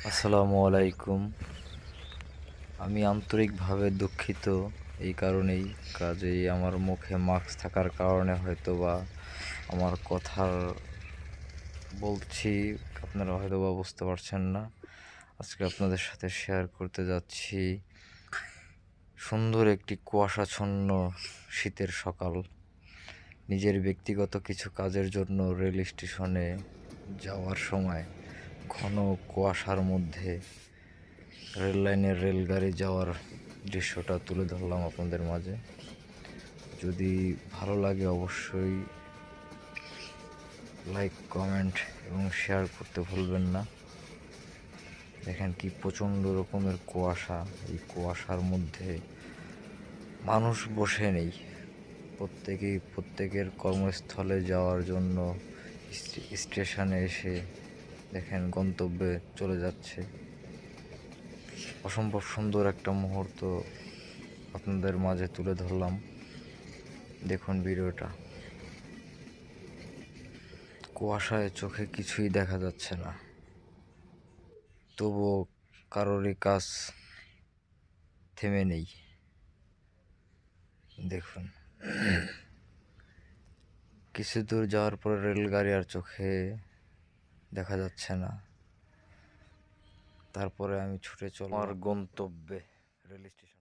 আসসালামু আলাইকুম। আমি আন্তরিকভাবে দুঃখিত এই কারণেই, কাজেই আমার মুখে মাস্ক থাকার কারণে হয়তোবা আমার কথার বলছি আপনারা হয়তোবা বুঝতে পারছেন না। আজকে আপনাদের সাথে শেয়ার করতে যাচ্ছি সুন্দর একটি কুয়াশাচ্ছন্ন শীতের সকাল। নিজের ব্যক্তিগত কিছু কাজের জন্য রেল স্টেশনে যাওয়ার সময় ঘন কুয়াশার মধ্যে রেল লাইনের রেলগাড়ি যাওয়ার দৃশ্যটা তুলে ধরলাম আপনাদের মাঝে। যদি ভালো লাগে অবশ্যই লাইক, কমেন্ট এবং শেয়ার করতে ভুলবেন না। দেখেন কি প্রচণ্ড রকমের কুয়াশা, এই কুয়াশার মধ্যে মানুষ বসে নেই, প্রত্যেকের কর্মস্থলে যাওয়ার জন্য স্টেশনে এসে দেখেন গন্তব্যে চলে যাচ্ছে। অসম্ভব সুন্দর একটা মুহূর্ত আপনাদের মাঝে তুলে ধরলাম। দেখুন ভিডিওটা। কুয়াশায় চোখে কিছুই দেখা যাচ্ছে না, তবুও কারোরই কাজ থেমে নেই। দেখুন, কিছু দূর যাওয়ার পর রেলগাড়ি আর চোখে দেখা যাচ্ছে না। তারপরে আমি ছুটে চললাম আমার গন্তব্যে, রেল স্টেশন।